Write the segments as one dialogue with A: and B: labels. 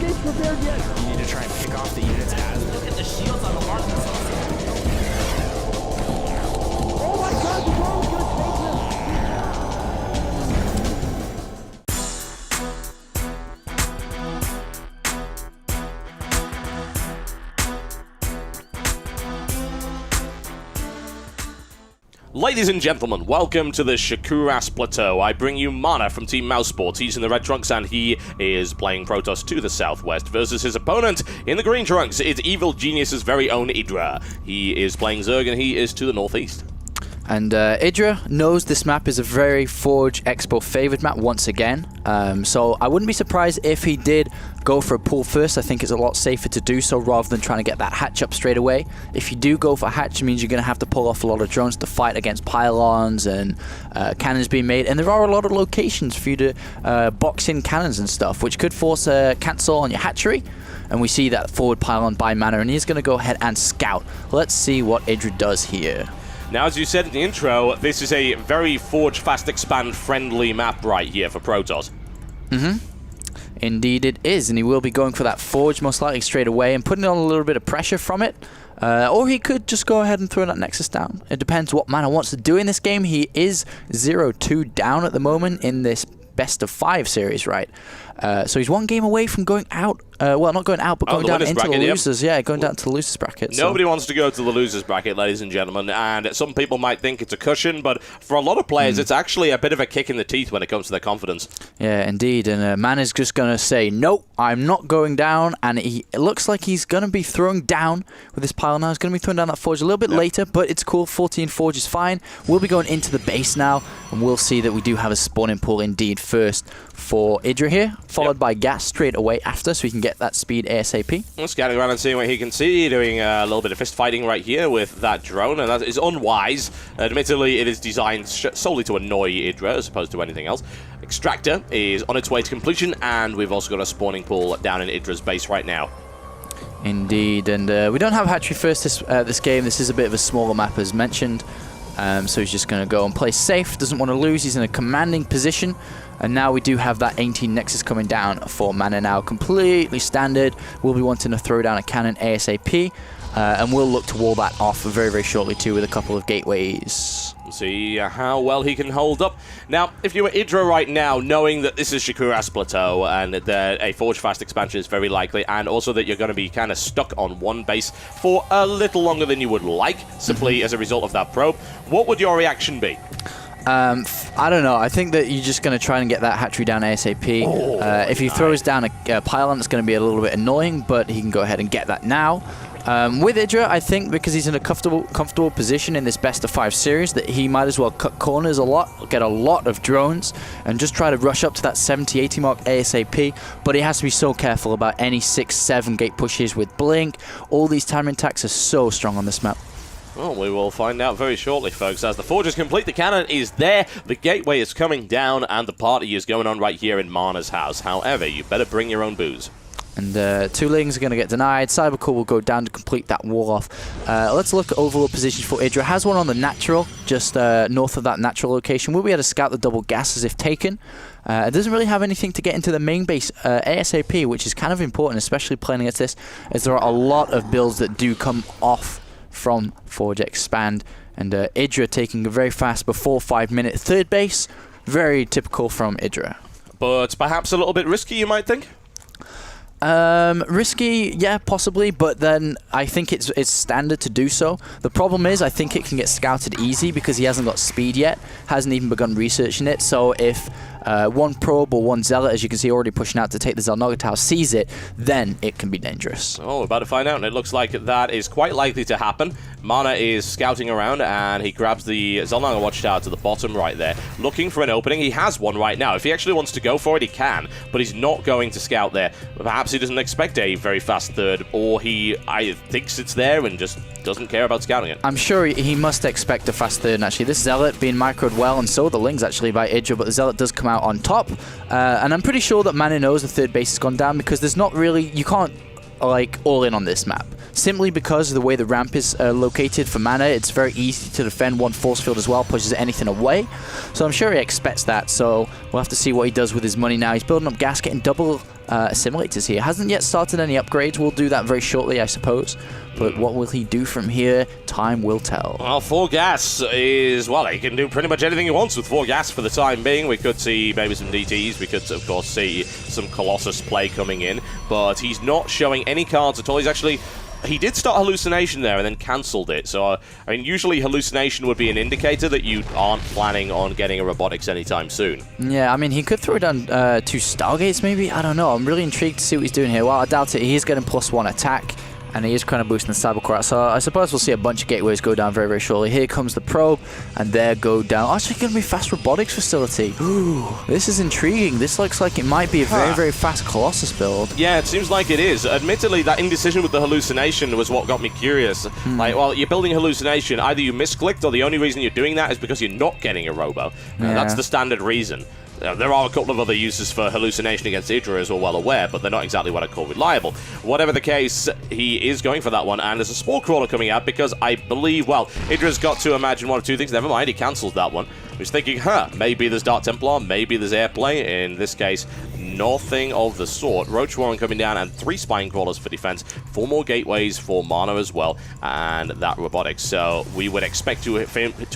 A: escape prepared yet.
B: You need to try and pick off the units as... Look at the shields on the mark.
A: Oh my god, the drone's gonna take him!
C: Ladies and gentlemen, welcome to the Shakuras Plateau. I bring you Mana from Team Mousesports. He's in the red trunks and he is playing Protoss to the southwest versus his opponent in the green trunks. It's Evil Genius's very own IdrA. He is playing Zerg and he is to the northeast.
D: And IdrA knows this map is a very Forge Expo favored map once again. So I wouldn't be surprised if he did go for a pull first. I think it's a lot safer to do so rather than trying to get that hatch up straight away. If you do go for hatch, it means you're going to have to pull off a lot of drones to fight against pylons and cannons being made. And there are a lot of locations for you to box in cannons and stuff, which could force a cancel on your hatchery. And we see that forward pylon by Mana, and he's going to go ahead and scout. Let's see what IdrA does here.
C: Now, as you said in the intro, this is a very Forge Fast Expand friendly map right here for Protoss.
D: Indeed it is, and he will be going for that Forge most likely straight away and putting on a little bit of pressure from it. Or he could just go ahead and throw that Nexus down. It depends what Mana wants to do in this game. He is 0-2 down at the moment in this best of 5 series, right? So he's one game away from going out. Well, not going out, but going down into
C: bracket,
D: the losers. Yeah, going down to the losers bracket.
C: Nobody wants to go to the losers bracket, ladies and gentlemen, and some people might think it's a cushion, but for a lot of players, it's actually a bit of a kick in the teeth when it comes to their confidence.
D: Yeah, indeed, and Man is just going to say, nope, I'm not going down, and it looks like he's going to be throwing down with this pile now. He's going to be throwing down that Forge a little bit later, but it's cool. 14 Forge is fine. We'll be going into the base now, and we'll see that we do have a spawning pool indeed first for IdrA here, followed by Gas straight away after, so we can get that speed ASAP.
C: Well, scanning around and seeing what he can see, doing a little bit of fist fighting right here with that drone, and that is unwise. Admittedly, it is designed solely to annoy IdrA as opposed to anything else. Extractor is on its way to completion, and we've also got a spawning pool down in IdrA's base right now.
D: Indeed, and we don't have hatchery first this game. This is a bit of a smaller map as mentioned. So he's just going to go and play safe, doesn't want to lose, he's in a commanding position. And now we do have that 18 Nexus coming down for Mana now, completely standard. We'll be wanting to throw down a cannon ASAP, and we'll look to wall that off very, very shortly too with a couple of gateways.
C: See how well he can hold up. Now, if you were IdrA right now, knowing that this is Shakuras Plateau and that a Forge Fast expansion is very likely, and also that you're going to be kind of stuck on one base for a little longer than you would like, simply as a result of that probe, what would your reaction be?
D: I don't know. I think that you're just going to try and get that hatchery down ASAP. If he throws down a pylon, it's going to be a little bit annoying, but he can go ahead and get that now. With IdrA, I think because he's in a comfortable position in this best of 5 series, that he might as well cut corners a lot, get a lot of drones, and just try to rush up to that 70-80 mark ASAP. But he has to be so careful about any 6-7 gate pushes with Blink. All these timing attacks are so strong on this map.
C: Well, we will find out very shortly, folks. As the Forge is complete, the cannon is there, the gateway is coming down, and the party is going on right here in Mana's house. However, you better bring your own booze.
D: And 2 Lings are going to get denied. Cybercore will go down to complete that wall off. Let's look at overall positions for IdrA. Has one on the natural, just north of that natural location. We'll be able to scout the double gases if taken. It doesn't really have anything to get into the main base ASAP, which is kind of important, especially playing against this, as there are a lot of builds that do come off from Forge Expand. And IdrA taking a very fast before 5-minute third base. Very typical from IdrA.
C: But perhaps a little bit risky, you might think?
D: Risky, yeah, possibly, but then I think it's standard to do so. The problem is I think it can get scouted easy because he hasn't got speed yet, hasn't even begun researching it. So if one probe or one zealot, as you can see, already pushing out to take the Xel'Naga Tower, sees it, then it can be dangerous.
C: Oh, we're about to find out, and it looks like that is quite likely to happen. Mana is scouting around, and he grabs the Xel'Naga Watchtower to the bottom right there, looking for an opening. He has one right now. If he actually wants to go for it, he can, but he's not going to scout there. Perhaps he doesn't expect a very fast third, or he thinks it's there and just doesn't care about scouting it.
D: I'm sure he must expect a fast third, and actually this Zealot being microed well, and so the Lings actually by IdrA, but the Zealot does come out on top. And I'm pretty sure that Mana knows the third base has gone down, because there's not really, you can't like all in on this map. Simply because of the way the ramp is located for Mana, it's very easy to defend one force field as well, pushes anything away. So I'm sure he expects that, so we'll have to see what he does with his money now. He's building up gas, getting double assimilators here. Hasn't yet started any upgrades. We'll do that very shortly, I suppose. But what will he do from here? Time will tell.
C: Well, 4 gas is, well, he can do pretty much anything he wants with 4 gas for the time being. We could see maybe some DTs. We could, of course, see some Colossus play coming in. But he's not showing any cards at all. He's actually... He did start Hallucination there and then cancelled it. So, I mean, usually Hallucination would be an indicator that you aren't planning on getting a Robotics anytime soon.
D: Yeah, I mean, he could throw down 2 Stargates, maybe? I don't know. I'm really intrigued to see what he's doing here. Well, I doubt it. He is getting +1 attack. And he is kind of boosting the Cybercore. So I suppose we'll see a bunch of gateways go down very, very shortly. Here comes the probe, and there go down. Oh, actually, going to be fast robotics facility. Ooh, this is intriguing. This looks like it might be a very, very fast Colossus build.
C: Yeah, it seems like it is. Admittedly, that indecision with the Hallucination was what got me curious. Like, well, you're building Hallucination. Either you misclicked, or the only reason you're doing that is because you're not getting a Robo. That's the standard reason. There are a couple of other uses for Hallucination against IdrA, as we're well aware, but they're not exactly what I call reliable. Whatever the case, he is going for that one, and there's a Spore Crawler coming out because I believe, well, IdrA's got to imagine 1 of 2 things. Never mind, he cancels that one. He was thinking, maybe there's Dark Templar, maybe there's Airplay. In this case, nothing of the sort. Roach Warren coming down, and 3 Spine Crawlers for defense, 4 more Gateways for Mana as well, and that Robotics. So we would expect to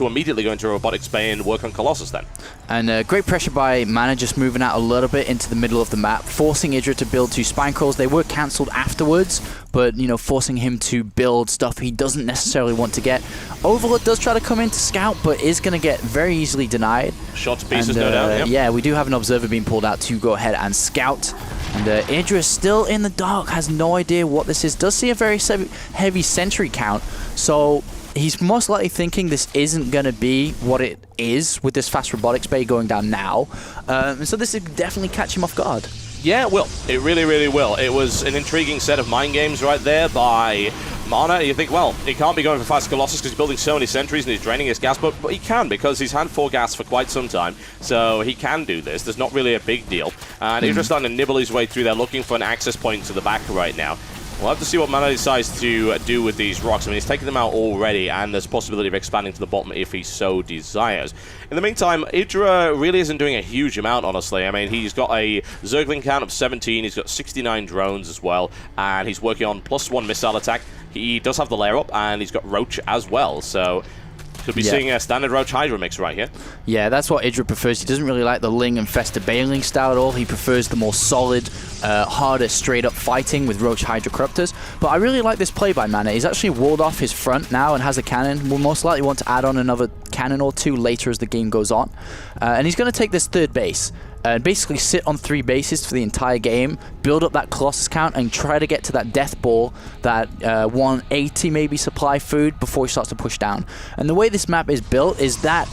C: immediately go into a Robotics bay and work on Colossus then.
D: And great pressure by Mana, just moving out a little bit into the middle of the map, forcing IdrA to build 2 Spine Crawls. They were cancelled afterwards, but, you know, forcing him to build stuff he doesn't necessarily want to get. Overlord does try to come in to scout, but is going to get very easily denied.
C: Shot to pieces, no doubt. Yep.
D: Yeah, we do have an Observer being pulled out to go ahead and scout. And IdrA is still in the dark, has no idea what this is. Does see a very heavy sentry count, so he's most likely thinking this isn't going to be what it is with this fast robotics bay going down now. So this would definitely catch him off guard.
C: Yeah, it will. It really, really will. It was an intriguing set of mind games right there by Mana. You think, well, he can't be going for fast Colossus because he's building so many sentries and he's draining his gas, but he can because he's had 4 gas for quite some time, so he can do this. There's not really a big deal. And IdRA's starting to nibble his way through there, looking for an access point to the back right now. We'll have to see what Mana decides to do with these rocks. I mean, he's taken them out already, and there's possibility of expanding to the bottom if he so desires. In the meantime, IdrA really isn't doing a huge amount, honestly. I mean, he's got a Zergling count of 17, he's got 69 drones as well, and he's working on +1 missile attack. He does have the layer up, and he's got Roach as well, so could be seeing a standard Roach Hydra mix right here. Yeah,
D: that's what IdrA prefers. He doesn't really like the Ling Infested Baneling style at all. He prefers the more solid, harder, straight-up fighting with Roach Hydra Corruptors. But I really like this play by Mana. He's actually walled off his front now and has a cannon. We'll most likely want to add on another cannon or 2 later as the game goes on. And he's going to take this 3rd base and basically sit on 3 bases for the entire game, build up that Colossus count, and try to get to that Death Ball, that 180 maybe supply food before he starts to push down. And the way this map is built is that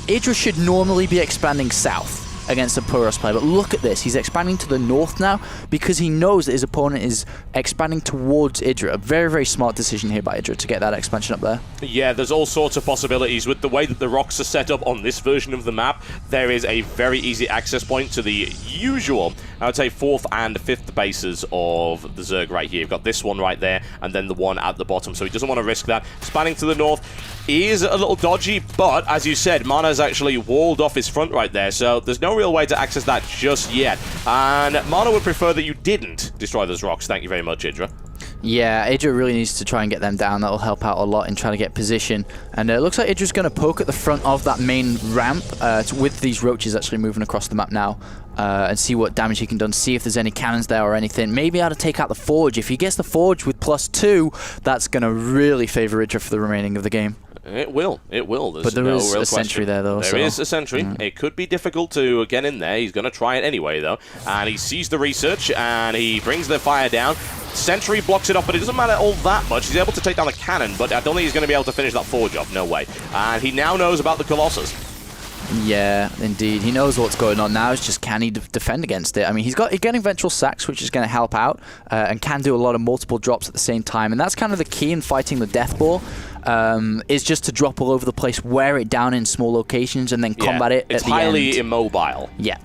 D: IdrA should normally be expanding south against a Puros player, but look at this. He's expanding to the north now because he knows that his opponent is expanding towards IdrA. A very, very smart decision here by IdrA to get that expansion up there.
C: Yeah, there's all sorts of possibilities. With the way that the rocks are set up on this version of the map, there is a very easy access point to the usual, I would say, 4th and 5th bases of the Zerg right here. You've got this one right there, and then the one at the bottom, so he doesn't want to risk that. Spanning to the north is a little dodgy, but as you said, Mana's actually walled off his front right there, so there's no real way to access that just yet. And Mana would prefer that you didn't destroy those rocks. Thank you very much, IdrA.
D: Yeah, IdrA really needs to try and get them down. That'll help out a lot in trying to get position. And it looks like IdRA's going to poke at the front of that main ramp with these roaches actually moving across the map now. And see what damage he can do, see if there's any cannons there or anything. Maybe able to take out the Forge. If he gets the Forge with +2, that's going to really favor IdrA for the remaining of the game.
C: It will. It will.
D: But there is a sentry there, though.
C: There is a sentry. It could be difficult to get in there. He's going to try it anyway, though. And he sees the research, and he brings the fire down. Sentry blocks it off, but it doesn't matter all that much. He's able to take down the cannon, but I don't think he's going to be able to finish that Forge off. No way. And he now knows about the Colossus.
D: Yeah, indeed. He knows what's going on now. It's just, can he defend against it? I mean, he's getting Ventral Sacks, which is going to help out, and can do a lot of multiple drops at the same time. And that's kind of the key in fighting the Death Ball, is just to drop all over the place, wear it down in small locations, and then combat it at the end.
C: It's highly immobile.
D: Yeah.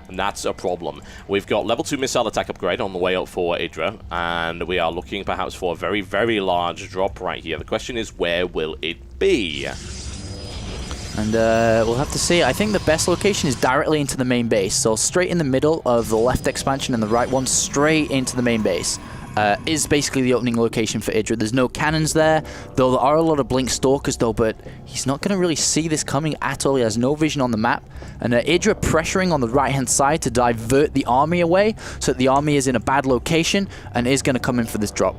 C: And that's a problem. We've got level 2 missile attack upgrade on the way up for IdrA, and we are looking perhaps for a very, very large drop right here. The question is, where will it be?
D: And we'll have to see. I think the best location is directly into the main base. So straight in the middle of the left expansion and the right one, straight into the main base. Is basically the opening location for IdrA. There's no cannons there, though there are a lot of Blink Stalkers though, but he's not going to really see this coming at all. He has no vision on the map. And IdrA pressuring on the right-hand side to divert the army away, so that the army is in a bad location and is going to come in for this drop.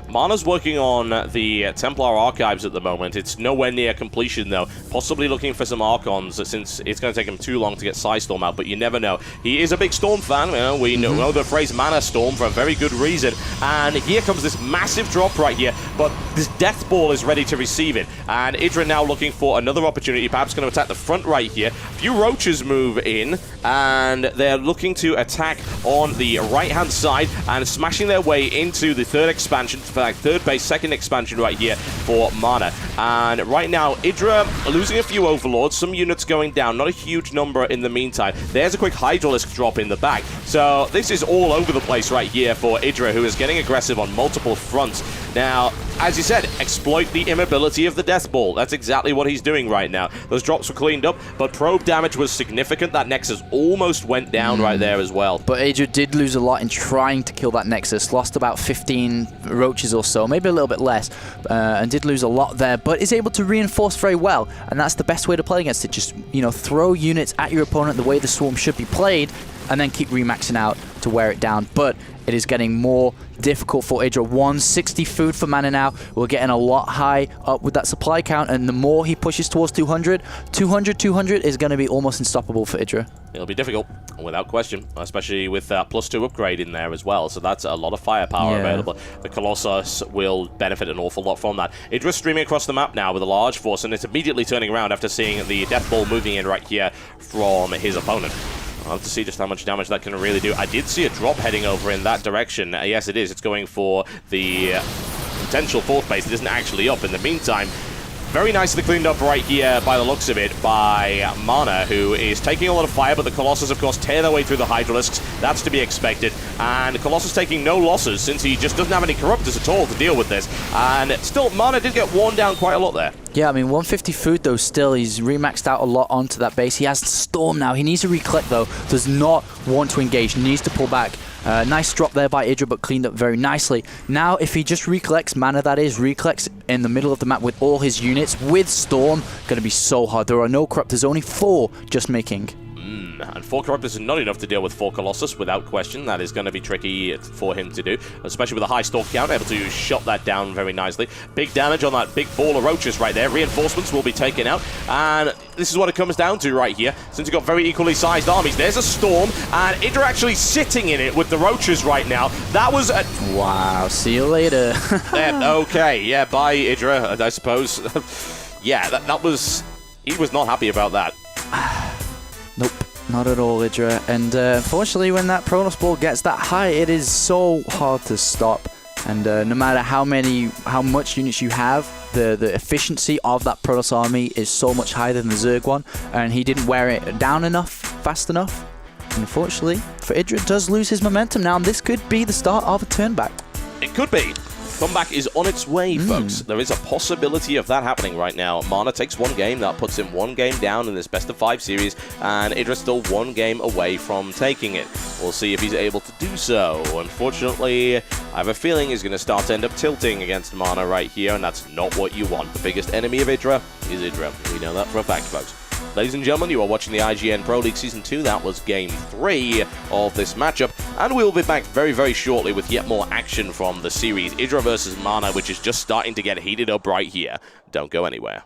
C: Mana's working on the Templar Archives at the moment. It's nowhere near completion, though. Possibly looking for some Archons, since it's going to take him too long to get Psystorm out, but you never know. He is a big Storm fan. You know, we know the phrase Mana Storm for a very good reason. And here comes this massive drop right here, but this Death Ball is ready to receive it. And IdrA now looking for another opportunity, perhaps going to attack the front right here. A few Roaches move in, and they're looking to attack on the right-hand side and smashing their way into the third expansion, third base, second expansion right here for Mana. And right now, IdrA losing a few Overlords, some units going down, not a huge number in the meantime. There's a quick Hydralisk drop in the back. So this is all over the place right here for IdrA, who is getting aggressive on multiple fronts. Now, as you said, exploit the immobility of the Death Ball. That's exactly what he's doing right now. Those drops were cleaned up, but probe damage was significant. That Nexus almost went down right there as well.
D: But IdrA did lose a lot in trying to kill that Nexus. Lost about 15 Roaches or so, maybe a little bit less, and did lose a lot there, but is able to reinforce very well. And that's the best way to play against it. Just, you know, throw units at your opponent the way the Swarm should be played, and then keep remaxing out to wear it down. But it is getting more difficult for IdrA. 160 food for Mana now. We're getting a lot high up with that supply count, and the more he pushes towards 200 is going to be almost unstoppable for IdrA.
C: It'll be difficult, without question, especially with +2 upgrade in there as well, so that's a lot of firepower available. The Colossus will benefit an awful lot from that. IdRA streaming across the map now with a large force, and it's immediately turning around after seeing the Death Ball moving in right here from his opponent. I'll have to see just how much damage that can really do. I did see a drop heading over in that direction. Yes, it is. It's going for the potential fourth base. It isn't actually up. In the meantime, very nicely cleaned up right here by the looks of it by Mana, who is taking a lot of fire, but the Colossus, of course, tear their way through the Hydralisks. That's to be expected. And Colossus taking no losses since he just doesn't have any Corruptors at all to deal with this. And still, Mana did get worn down quite a lot there.
D: Yeah, I mean, 150 food, though, still. He's remaxed out a lot onto that base. He has Storm now. He needs to recollect, though. Does not want to engage. Needs to pull back. Nice drop there by IdrA, but cleaned up very nicely. Now, if he just recollects Mana, that is, recollects in the middle of the map with all his units, with Storm, going to be so hard. There are no Corruptors, only 4 just making.
C: And 4 Corruptors is not enough to deal with 4 Colossus, without question. That is going to be tricky for him to do, especially with a high Stalk count, able to shut that down very nicely. Big damage on that big ball of Roaches right there. Reinforcements will be taken out, and this is what it comes down to right here, since you've got very equally sized armies. There's a Storm, and IdrA actually sitting in it with the Roaches right now. That was a...
D: Wow, see you later.
C: Okay, yeah, bye, IdrA, I suppose. Yeah, that was... He was not happy about that.
D: Nope. Not at all, IdrA. And unfortunately, when that Protoss Ball gets that high, it is so hard to stop. And no matter how much units you have, the efficiency of that Protoss army is so much higher than the Zerg one. And he didn't wear it down enough, fast enough. And unfortunately, for IdrA, it does lose his momentum now. And this could be the start of a turn back.
C: It could be. Comeback is on its way, folks. There is a possibility of that happening right now. Mana takes 1 game. That puts him 1 game down in this best-of-5 series, and IdrA still 1 game away from taking it. We'll see if he's able to do so. Unfortunately, I have a feeling he's going to start to end up tilting against Mana right here, and that's not what you want. The biggest enemy of IdrA is IdrA. We know that for a fact, folks. Ladies and gentlemen, you are watching the IGN Pro League Season 2. That was Game 3 of this matchup. And we'll be back very, very shortly with yet more action from the series. IdrA versus Mana, which is just starting to get heated up right here. Don't go anywhere.